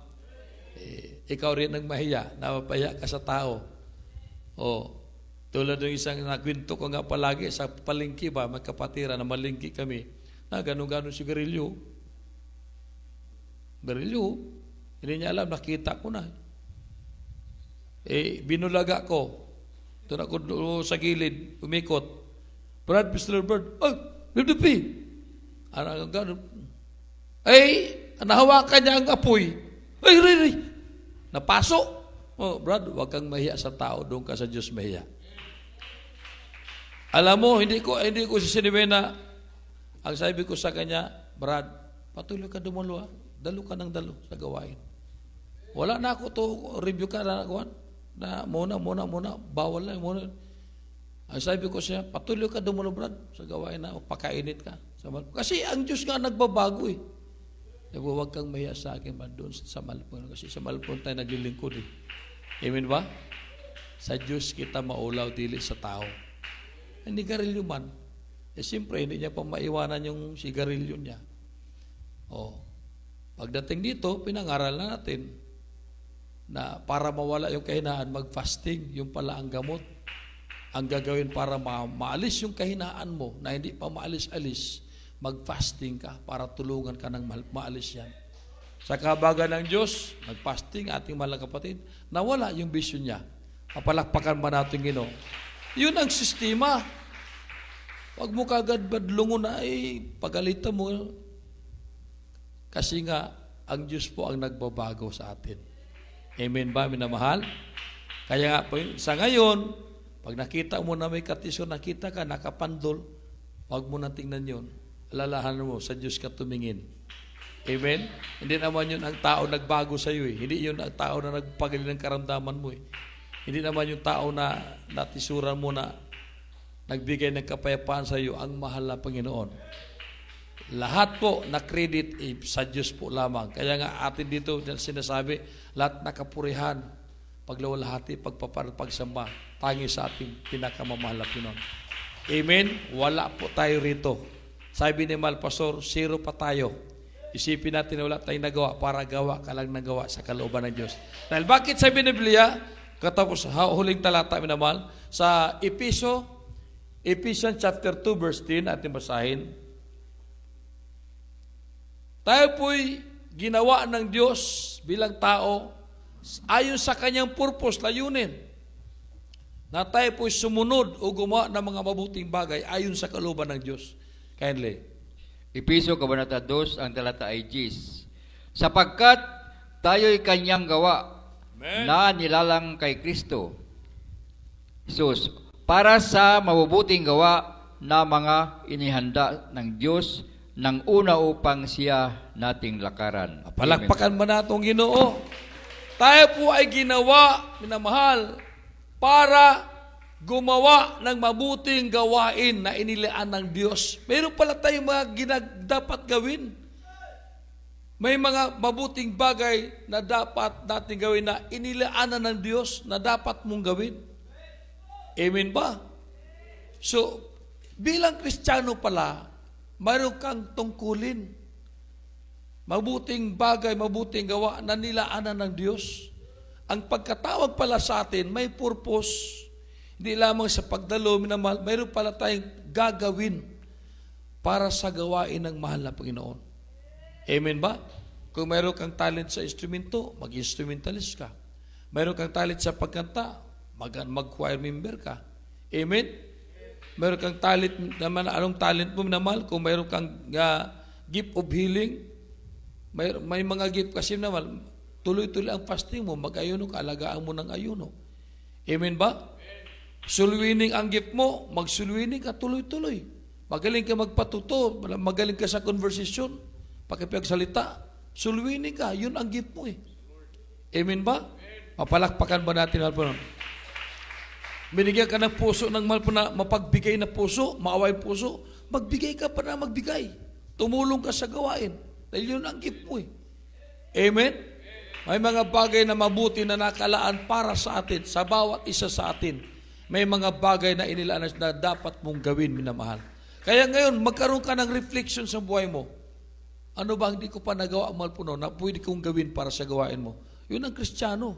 Ikaw rin ang mahiya, napapahiya ka sa tao. Tulad ng isang nakwento ko nga palagi sa palengke ba, magkapatira na malingki kami, na ganun-ganun si Garillo. Hindi niya alam, nakita ko na. Binulaga ko. Doon ako sa gilid, umikot. Brad, Mr. Bird, LDP. Ano ganun? Nahawakan niya ang apoy. Ray. Napasok. Brad, huwag kang mahiya sa tao, doon ka sa Diyos mahiya. Alam mo, hindi ko sisinimin na ang sabi ko sa kanya, Brad, patuloy ka dumalo dalo ka ng dalo sa gawain. Wala na ako to review ka na muna, bawal lang muna. Ang sabi ko siya, patuloy ka dumalo Brad sa gawain na, pakainit ka. Kasi ang Diyos nga nagbabago eh. Huwag kang mahiya sa akin man doon sa Malpon. Kasi sa Malpon tayo naglilingkod eh. Amen ba? Sa Diyos kita maulaw, dili sa tao. Hindi Garilyo man. Siyempre, hindi niya pa maiwanan yung sigarilyo niya. Pagdating dito, pinangaral na natin na para mawala yung kahinaan, mag-fasting. Yung pala ang gamot. Ang gagawin para maalis yung kahinaan mo na hindi pa maalis-alis, mag-fasting ka para tulungan ka ng maalis yan. Sa kahabagan ng Diyos, nag-fasting, ating mahal na kapatid, nawala yung vision niya. Papalakpakan ba natin Ginoo? Yun ang sistema. Huwag mo kagad badlungo na pagalitan mo. Kasi nga, ang Diyos po ang nagbabago sa atin. Amen ba, minamahal? Kaya nga, sa ngayon, pag nakita mo na may katisyon, nakita ka, nakapandol, huwag mo na tingnan yun. Alalahanan mo, sa Diyos ka tumingin. Amen? Hindi naman yun ang tao nagbago sa iyo eh. Hindi yun ang tao na nagpagaling ng karamdaman mo eh. Hindi naman yung tao na natisuran mo na nagbigay ng kapayapaan sa iyo ang mahal na Panginoon. Lahat po na credit sa Diyos po lamang. Kaya nga atin dito sinasabi, lahat na kapurihan, paglawalhati, pagsamba, tangi sa ating pinakamamahal na Panginoon. Amen? Wala po tayo rito. Sabi ni Malpasor, 0 pa tayo. Isipin natin na wala tayong nagawa para gawa ka lang nagawa sa kalooban ng Diyos. Dahil bakit sabi ni Biblia, katapos huling talata minamahal, sa Ephesians chapter 2 verse 10, ating basahin. Tayo po'y ginawa ng Diyos bilang tao ayon sa kanyang purpose, layunin. Na tayo po'y sumunod o gumawa ng mga mabuting bagay ayon sa kalooban ng Diyos. Kindly. Episo Kabanata 2, ang talata ay 10. Sapagkat tayo'y kanyang gawa na nilalang kay Kristo Jesus para sa mabubuting gawa na mga inihanda ng Diyos ng una upang siya nating lakaran. Palakpakan mo na itong Ginoo. Tayo po ay ginawa, minamahal, para gumawa ng mabuting gawain na inilaan ng Diyos. Mayroon pala tayong mga dapat gawin. May mga mabuting bagay na dapat natin gawin na inilaanan ng Diyos na dapat mong gawin. Amen ba? So, bilang Kristiyano pala, mayroon kang tungkulin. Mabuting bagay, mabuting gawa na nilaanan ng Diyos. Ang pagkatawag pala sa atin, may purpose. Hindi lamang sa pagdalo, minamahal, mayroon pala tayong gagawin para sa gawain ng mahal na Panginoon. Amen ba? Kung mayroon kang talent sa instrumento, mag-instrumentalist ka. Mayroon kang talent sa pagkanta, mag-choir member ka. Amen? Mayroon kang talent naman, anong talent mo minamahal? Kung mayroon kang gift of healing, may mga gift kasi naman, tuloy-tuloy ang fasting mo, mag-ayuno ka, alagaan mo ng ayuno. Amen ba? Sulwining ang gift mo, magsulwining ka tuloy-tuloy. Magaling ka magpatuto, magaling ka sa conversation, pakipagsalita, sulwining ka, yun ang gift mo eh. Amen ba? Mapalakpakan ba natin po? Binigyan ka ng puso ng mahal po na mapagbigay na puso, maaway puso, magbigay ka pa na magbigay. Tumulong ka sa gawain. Dahil yun ang gift mo eh. Amen? May mga bagay na mabuti na nakalaan para sa atin, sa bawat isa sa atin. May mga bagay na inilaan na dapat mong gawin, minamahal. Kaya ngayon, magkaroon ka ng reflection sa buhay mo. Ano ba hindi ko pa nagawa, mahal po no, na pwede kong gawin para sa gawain mo? Yun ang Kristiyano.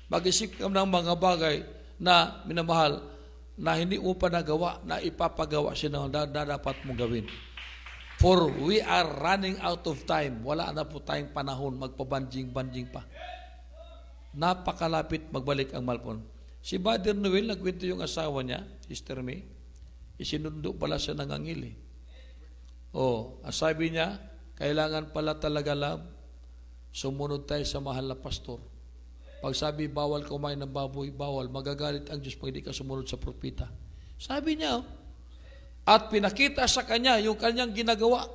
Mag-isip ka ng mga bagay na minamahal, na hindi mo pa nagawa, na ipapagawa siya na dapat mong gawin. For we are running out of time. Wala na po tayong panahon, magpabanjing-banjing pa. Napakalapit magbalik ang malpon. Si Brother Noel, nagkwento yung asawa niya, Sister May, isinundo pala siya ng angil eh. Ang sabi niya, kailangan pala talaga lang sumunod tayo sa mahal na pastor. Pag sabi, bawal kumain ng baboy, bawal, magagalit ang Diyos pag hindi ka sumunod sa propita. Sabi niya, at pinakita sa kanya yung kanyang ginagawa.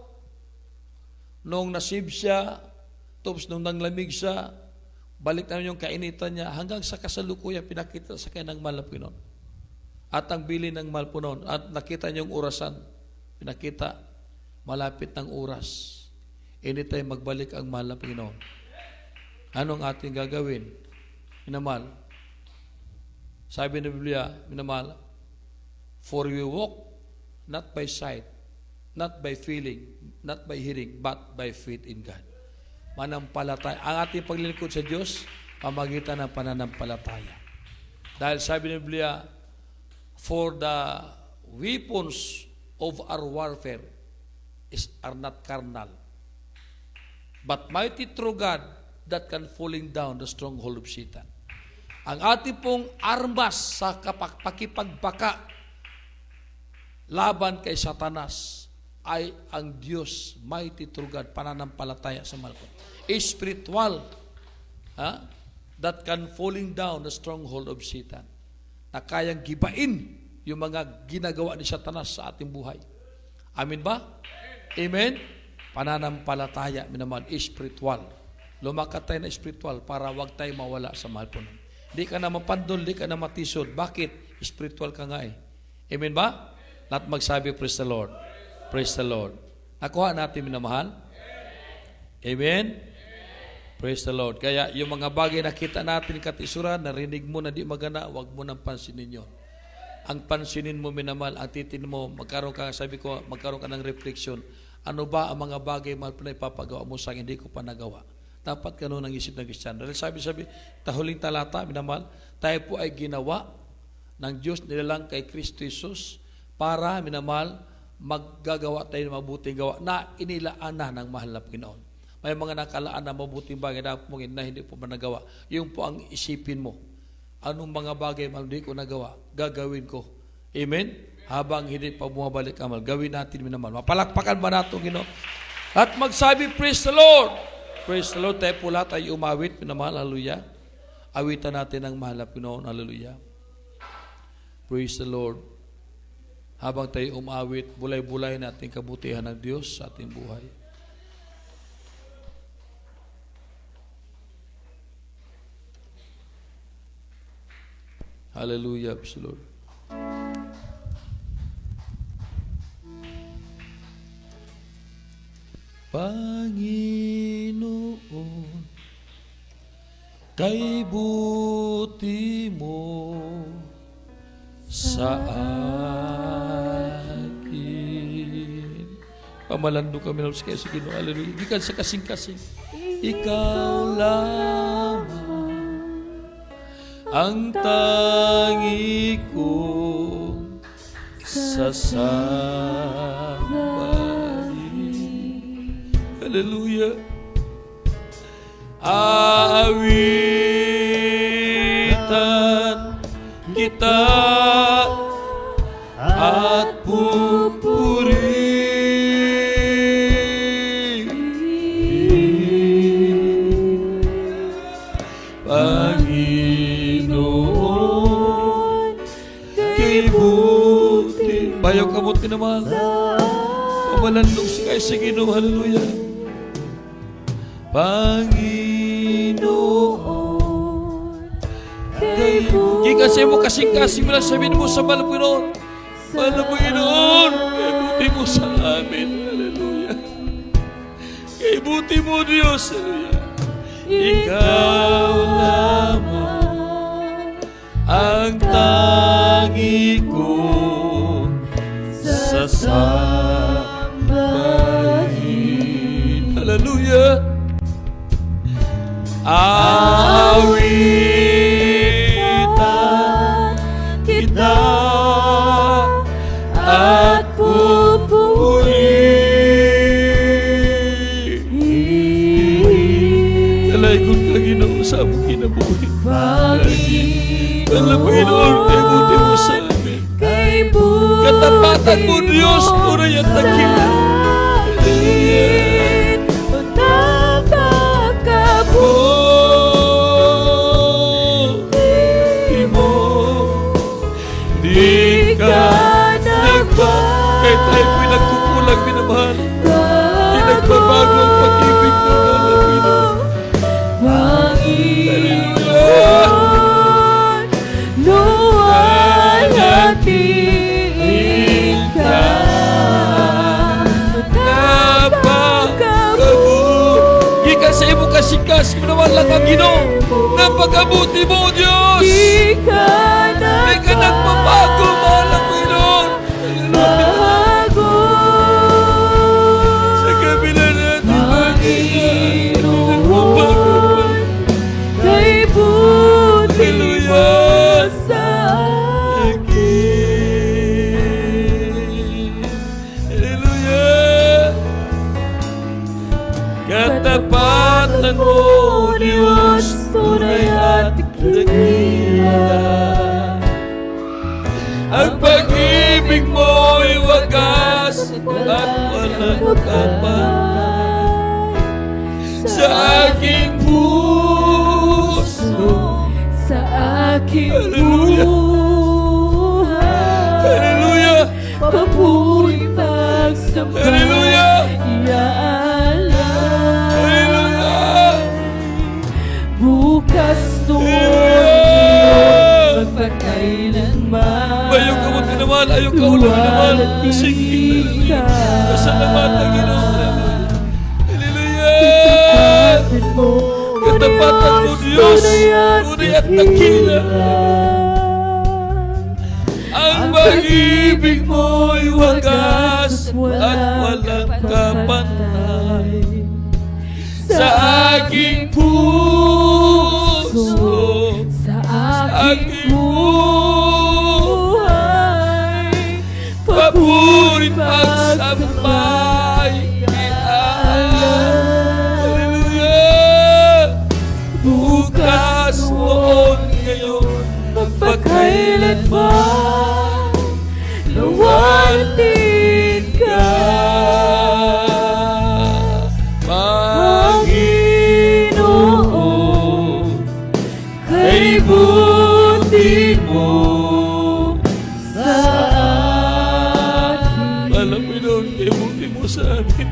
Nung nasib siya, tapos nung nanglamig siya, balik na yung kainitan niya, hanggang sa kasalukuyan, pinakita sa kanya ng mahal na Panginoon. At ang bili ng mahal po noon, at nakita niya yung orasan, pinakita, malapit ng oras. Anytime magbalik ang mahal na Panginoon. Anong ating gagawin? Minamahal. Sabi ng Biblia, minamahal, for we walk not by sight, not by feeling, not by hearing, but by faith in God. Manampalataya. Ang ating paglilingkod sa Diyos, pamagitan ng pananampalataya. Dahil sabi ng Biblia, for the weapons of our warfare are not carnal, but mighty through God that can falling down the stronghold of Satan. Ang ating pong armas sa pakipagbaka laban kay Satanas ay ang Diyos, mighty through God, pananampalataya sa malakot. Spiritual, that can falling down the stronghold of Satan. Na kayang gibain yung mga ginagawa ni Satanas sa ating buhay. Amen ba? Amen? Pananampalataya, minamahal, spiritual. Lumakat tayo na spiritual para wag tayo mawala sa mahal po nun. Di ka na mapandol, di ka na matisod. Bakit? Spiritual ka nga eh. Amen ba? Lahat magsabi, praise the Lord. Praise the Lord. Nakuha natin, minamahal? Amen? Praise the Lord. Kaya yung mga bagay na kita natin katisuran, narinig mo na di magana, wag mo nang pansinin yun. Ang pansinin mo, minamahal, ang titin mo, magkaroon ka, sabi ko, magkaroon ka ng reflection. Ano ba ang mga bagay mahal na ipapagawa mo sa akin, hindi ko pa nagawa? Dapat ka noon ang isip ng Kristiyano. Dahil sabi, tahuling talata, minamahal, tayo po ay ginawa ng Diyos nilalang kay Kristo Jesus para, minamahal, maggagawa tayo ng mabuting gawa na inilaan na ng mahal na Panginoon. May mga nakalaan na mabuting bagay na po na hindi po man nagawa. Yung po ang isipin mo. Anong mga bagay man hindi ko nagawa, gagawin ko. Amen? Habang hindi pa bumabalik amal, gawin natin naman. Mapalakpakan ba natin, Ginoo? At magsabi, praise the Lord! Praise the Lord. Tayo po lahat ay umawit, pinamahal, hallelujah. Awitan natin ang mahal na Pinoon, hallelujah. Praise the Lord. Habang tayo umawit, bulay-bulay natin kabutihan ng Diyos sa ating buhay. Hallelujah, praise the Lord. Panginoon, kay buti mo sa akin. Pamalando kami na sa Ginoo. Hallelujah. Di ka sa kasing-kasing. Ikaw lamang ang tangi kong sasambay. Hallelujah. Awitan kita at pupurihin Panginoon kay buti. Bayaw kabuti naman. Pamalandong si kayo sa Ginoo. Hallelujah. Panginoon kay buti. Kaya kasi mo kasing-kasing mo lang sabihin mo sa mahal na Panginoon. Mahal na Panginoon, kay buti mo sa amin. Hallelujah. Kay buti mo, Diyos. Hallelujah. Ikaw lamang ang tangi kong sasambahin. Hallelujah. Awitan kita at pupurihin. Nalaykot ka, Ginoo, sa among kinabuhi. Alam mo, Ginoo, kay buti mo sa amin. Katapatan mo, Diyos, tunay at dakila. Di ka nagbago. Kahit tayo po'y nagkukulang, minamahal. Di nagbabago ang pag-ibig mo, Panginoon. Hallelujah. Luwalhatiin ka. Napakabuti. Di ka sa imo kasing-kasing, minamahal lang ang Ginoo. Napakabuti mo, Diyos. Di ka nagbabago, mahal ang Panginoon. Bago sa kabila natin, Panginoon, kay buti mo sa akin. Hallelujah. Katapatan mo, Diyos, tunay at dakila. Ang pag-ibig mo'y wagas at walang kapantay sa aking puso, sa aking Hallelujah. buhay. Hallelujah. Papuri magsambay, Hallelujah. iaalay. Hallelujah. Bukas noon, Hallelujah. magpakailanman. Ayaw ka mo tinamal, ayaw ka ulang tinamal. Sige, pasalamatan, Ginoo. Hallelujah. Katapatan mo, Diyos, tunay at dakila. Ang pag-ibig mo'y wagas at walang kapantay sa aking puso, sa aking buhay. papurit pagsambay. Luwalhati ka, Panginoon, kay buti mo sa akin. Alam mo noon, kay buti mo sa amin.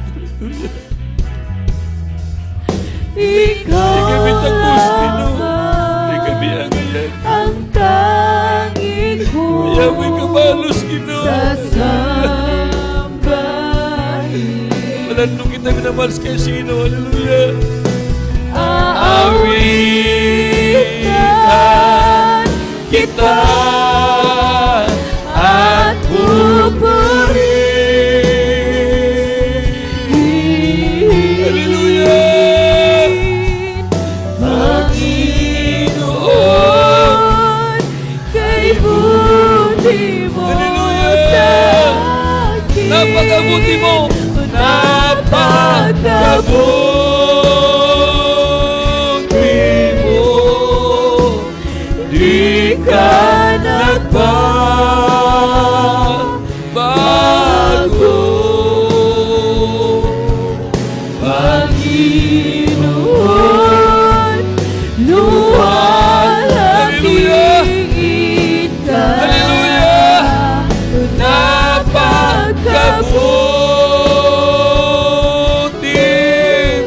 Ikaw Di kami takos, Pinoon. Di kami angayan. ang tanging ko Kaya may kabalos, Ginoo. sa sambahin. Malandong kita minamalas kay sino. Hallelujah. Aawitan kita at pupurihin. Hallelujah. Panginoon, kay buti mo Hallelujah. sa akin. Napakabuti mo. Napakabuti mo. Di ka nagbabago, Panginoon, luwalhati ka. Hallelujah. Napakabuti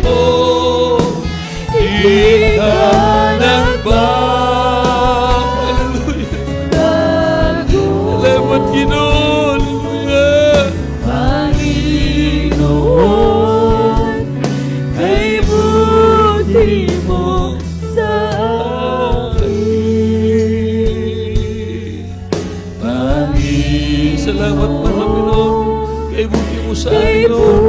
mo, di ka nagbabago, Salamat, Ginoo. Hallelujah. Panginoon, kay buti mo sa akin. Salamat, Panginoon. Kay buti mo sa Kay akin, Lord.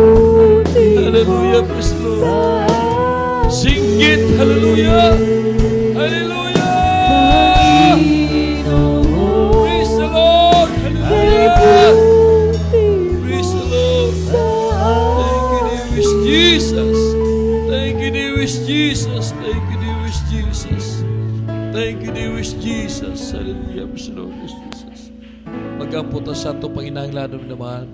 buti mo Hallelujah, praise the Lord. sa akin. Singgit, hallelujah. Hallelujah. Panginoon, Praise the Lord. kay Hallelujah. buti Praise the mo Lord. sa Thank you, dearest Jesus. Thank you, dearest Jesus. Thank you, dearest Jesus. Thank you, dearest Jesus. Hallelujah, praise the Lord, praise Jesus. Magamputa sa ito, Panginahanglanon naman.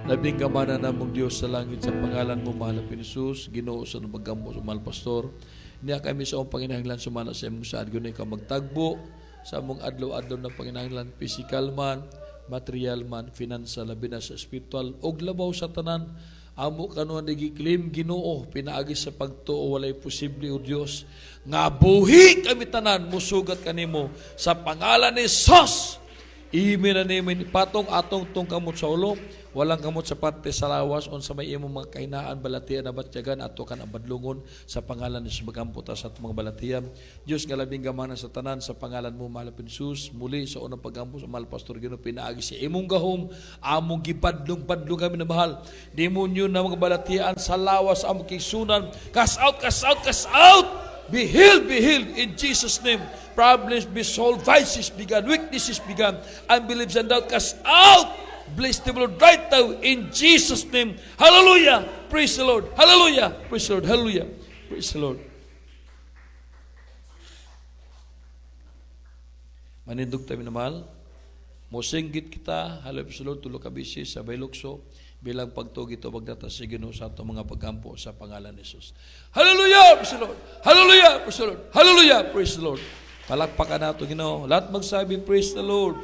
Labing kamana namong Diyos sa langit sa pangalan mo, mahal na Jesus, Ginoo sa magampo sa mahal pastor. Niya kami sa among Panginahanglan sumala sa imong saad gunay ka magtagbo sa among adlaw-adlaw na Panginahanglan, physical man, material man, financial, labi na sa spiritual, og labaw sa tanan. Amo kanuan nagiklim Ginoo pinaagi sa pagtuo walay posible o Dios nga buhi kami tanan musugat kanimo sa pangalan ni Jesus. Imi na nimin patong atong tong kamot sa ulo, walang kamot sa parte sa lawas on sa may imong mga kahinaan balatian na batyagan ato kan abadlungon sa pangalan ni magamputa sa atong mga balatian. Dios nga labing gamana sa tanan sa pangalan mo mahal na Jesus, muli sa unang pagampo sa mahal pastor Ginoo pinaagi si imong gahom, among gipadlong-padlong kami na mahal. Demonyo na mga balatian sa lawas among kisunan, cast out, cast out, cast out. Be healed in Jesus' name. Problems be solved, vices be gone, weaknesses be gone, unbeliefs and doubt cast out. Bless the Lord right now in Jesus' name. Hallelujah. Praise the Lord. Hallelujah. Praise the Lord. Hallelujah. Praise the Lord. Manindog tayo minamahal. Mosinggit kita, halo praise the Lord, tulo ka bisis sa baylukso, bilang pagtugi ito magdata sa Ginoo sa atong mga pagkampo sa pangalan ni Jesus. Hallelujah! Praise the Lord! Hallelujah! Praise the Lord! Hallelujah! Praise the Lord! Palakpakan nato Ginoo. Lahat magsabi, praise the Lord.